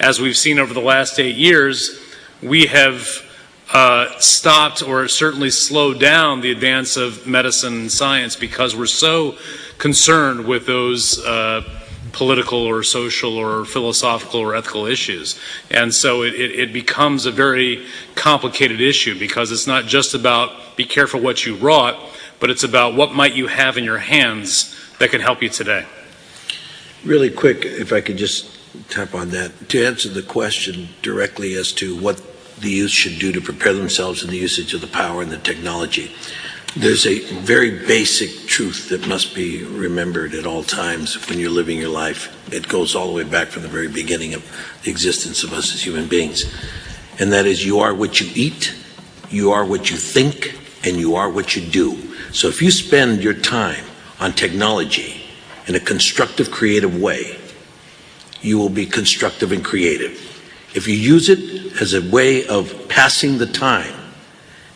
as we've seen over the last 8 years, we have stopped or certainly slowed down the advance of medicine and science because we're so concerned with those political or social or philosophical or ethical issues. And so it becomes a very complicated issue because it's not just about be careful what you wrought, but it's about what might you have in your hands that can help you today. Really quick, if I could just tap on that, to answer the question directly as to what the youth should do to prepare themselves in the usage of the power and the technology. There's a very basic truth that must be remembered at all times when you're living your life. It goes all the way back from the very beginning of the existence of us as human beings. And that is, you are what you eat, you are what you think, and you are what you do. So if you spend your time on technology in a constructive, creative way, you will be constructive and creative. If you use it as a way of passing the time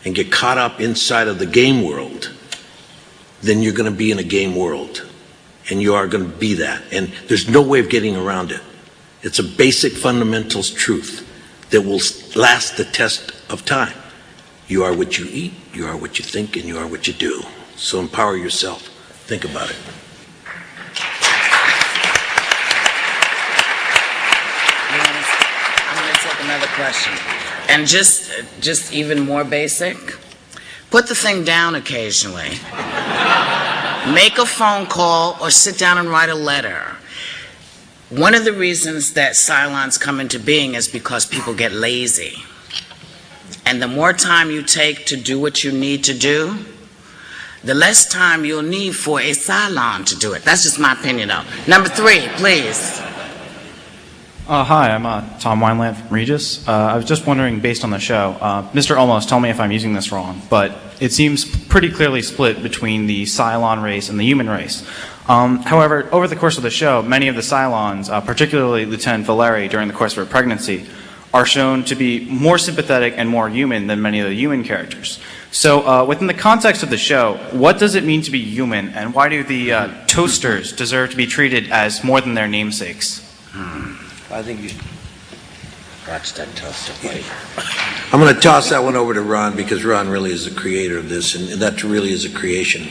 and get caught up inside of the game world, then you're going to be in a game world. And you are going to be that. And there's no way of getting around it. It's a basic fundamentals truth that will last the test of time. You are what you eat, you are what you think, and you are what you do. So empower yourself. Think about it. I'm going to take another question. And just even more basic, put the thing down occasionally. Make a phone call or sit down and write a letter. One of the reasons that Cylons come into being is because people get lazy. And the more time you take to do what you need to do, the less time you'll need for a Cylon to do it. That's just my opinion, though. Number 3, please. Hi, I'm Tom Wineland from Regis. I was just wondering, based on the show, Mr. Olmos, tell me if I'm using this wrong, but it seems pretty clearly split between the Cylon race and the human race. However, over the course of the show, many of the Cylons, particularly Lieutenant Valeri during the course of her pregnancy, are shown to be more sympathetic and more human than many of the human characters. So within the context of the show, what does it mean to be human, and why do the toasters deserve to be treated as more than their namesakes? I think you should Watch that toaster plate. I'm going to toss that one over to Ron, because Ron really is the creator of this, and that really is a creation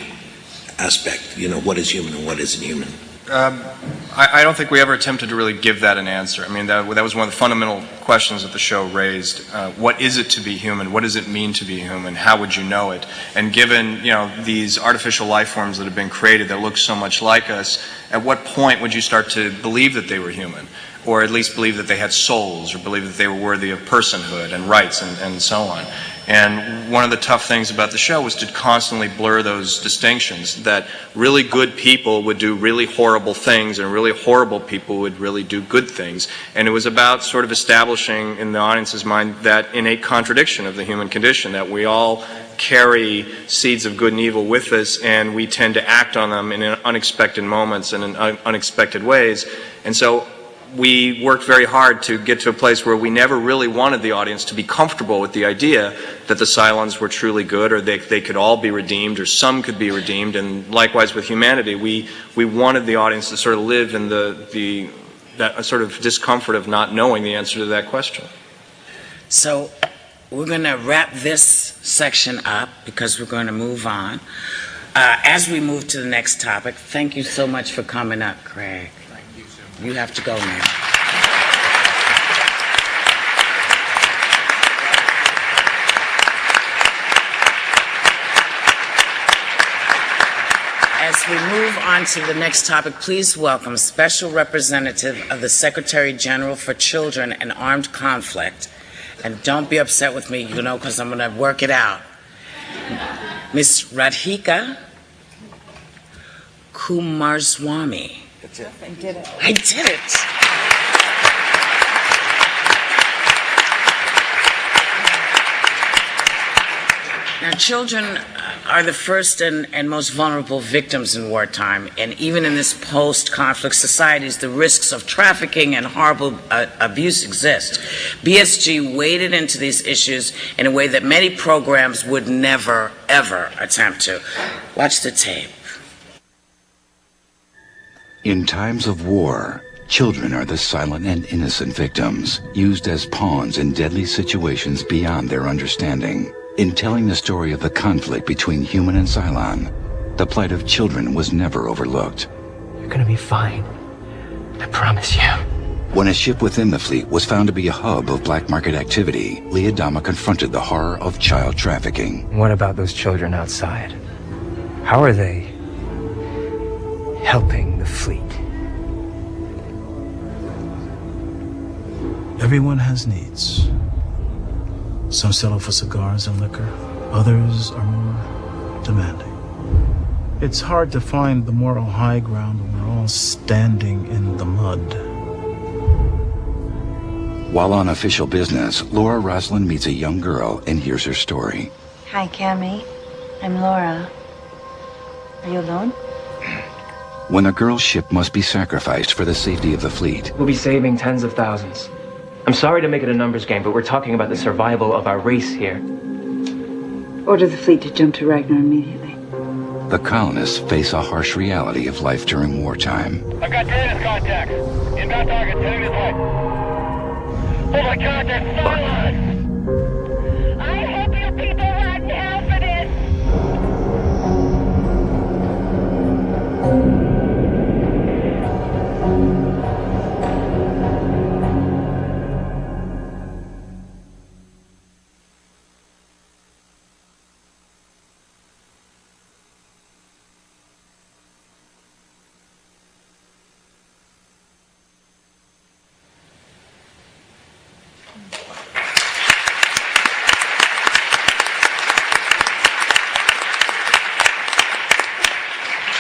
aspect. You know, what is human and what isn't human. I don't think we ever attempted to really give that an answer. I mean, that was one of the fundamental questions that the show raised. What is it to be human? What does it mean to be human? How would you know it? And given, you know, these artificial life forms that have been created that look so much like us, at what point would you start to believe that they were human? Or at least believe that they had souls, or believe that they were worthy of personhood and rights and so on. And one of the tough things about the show was to constantly blur those distinctions, that really good people would do really horrible things and really horrible people would really do good things. And it was about sort of establishing in the audience's mind that innate contradiction of the human condition, that we all carry seeds of good and evil with us, and we tend to act on them in unexpected moments and in unexpected ways. And so we worked very hard to get to a place where we never really wanted the audience to be comfortable with the idea that the Cylons were truly good, or they could all be redeemed, or some could be redeemed. And likewise with humanity, we wanted the audience to sort of live in that sort of discomfort of not knowing the answer to that question. So we're going to wrap this section up because we're going to move on. As we move to the next topic, thank you so much for coming up, Craig. You have to go now. As we move on to the next topic, please welcome Special Representative of the Secretary General for Children and Armed Conflict. And don't be upset with me, you know, because I'm going to work it out. Ms. Radhika Kumarswamy. That's it. I did it. I did it. Now, children are the first and most vulnerable victims in wartime, and even in this post-conflict societies, the risks of trafficking and horrible abuse exist. BSG waded into these issues in a way that many programs would never, ever attempt to. Watch the tape. In times of war, Children are the silent and innocent victims, used as pawns in deadly situations beyond their understanding. In telling the story of the conflict between human and Cylon, the plight of children was never overlooked. You're gonna be fine. I promise you. When a ship within the fleet was found to be a hub of black market activity, Liadama confronted the horror of child trafficking. What about those children outside? How are they helping the fleet? Everyone has needs. Some settle for cigars and liquor. Others are more demanding. It's hard to find the moral high ground when we're all standing in the mud. While on official business, Laura Roslin meets a young girl and hears her story. Hi, Cammy. I'm Laura. Are you alone? When a girl's ship must be sacrificed for the safety of the fleet, We'll be saving tens of thousands. I'm sorry to make it a numbers game, but we're talking about the survival of our race here. Order the fleet to jump to Ragnar immediately. the colonists face a harsh reality of life during wartime. I've got terrorist contacts. Inbound target, 10 minutes away. Oh my God, they're silent! I hope you people run hell for this!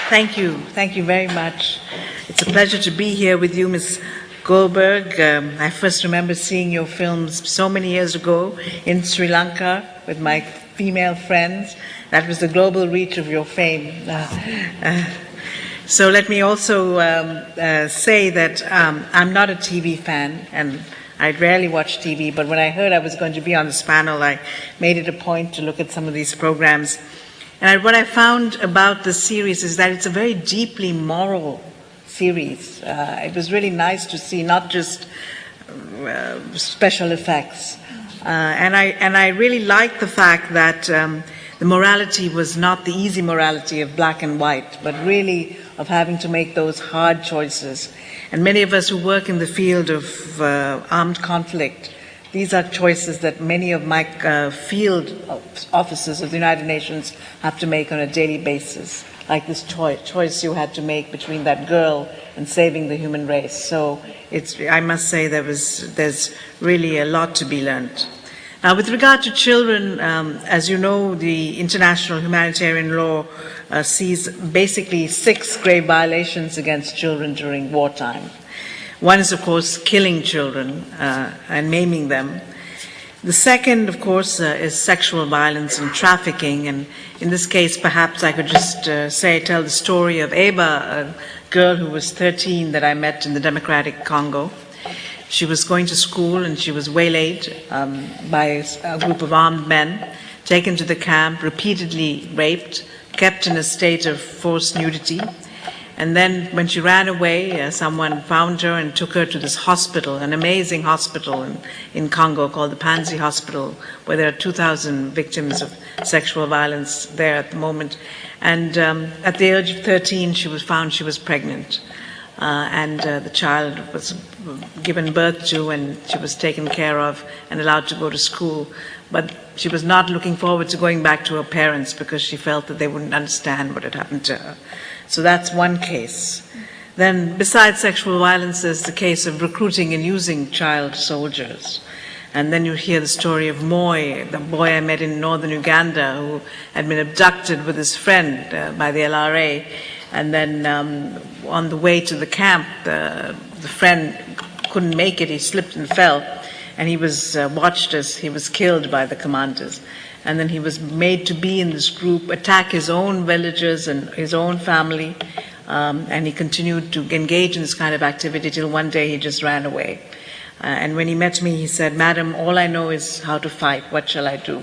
Thank you. Thank you very much. It's a pleasure to be here with you, Ms. Goldberg. I first remember seeing your films so many years ago in Sri Lanka with my female friends. That was the global reach of your fame. So let me also say that I'm not a TV fan, and I rarely watch TV, but when I heard I was going to be on this panel, I made it a point to look at some of these programs. And what I found about the series is that it's a very deeply moral series. It was really nice to see not just special effects. And I really liked the fact that the morality was not the easy morality of black and white, but really of having to make those hard choices. And many of us who work in the field of armed conflict, these are choices that many of my field officers of the United Nations have to make on a daily basis, like this choice you had to make between that girl and saving the human race. So I must say there's really a lot to be learned. Now, with regard to children, as you know, the international humanitarian law sees basically 6 grave violations against children during wartime. One is, of course, killing children and maiming them. The second, of course, is sexual violence and trafficking. And in this case, perhaps I could just tell the story of Eva, a girl who was 13 that I met in the Democratic Congo. She was going to school and she was waylaid by a group of armed men, taken to the camp, repeatedly raped, kept in a state of forced nudity. And then when she ran away, someone found her and took her to this hospital, an amazing hospital in Congo called the Panzi Hospital, where there are 2,000 victims of sexual violence there at the moment. And at the age of 13, she was found she was pregnant. And the child was given birth to, and she was taken care of and allowed to go to school. But she was not looking forward to going back to her parents because she felt that they wouldn't understand what had happened to her. So that's one case. Then, besides sexual violence, there's the case of recruiting and using child soldiers. And then you hear the story of Moy, the boy I met in northern Uganda who had been abducted with his friend by the LRA. And then on the way to the camp, the friend couldn't make it. He slipped and fell. And he was watched as he was killed by the commanders. And then he was made to be in this group, attack his own villagers and his own family. And he continued to engage in this kind of activity till one day he just ran away. And when he met me, he said, "Madam, all I know is how to fight. What shall I do?"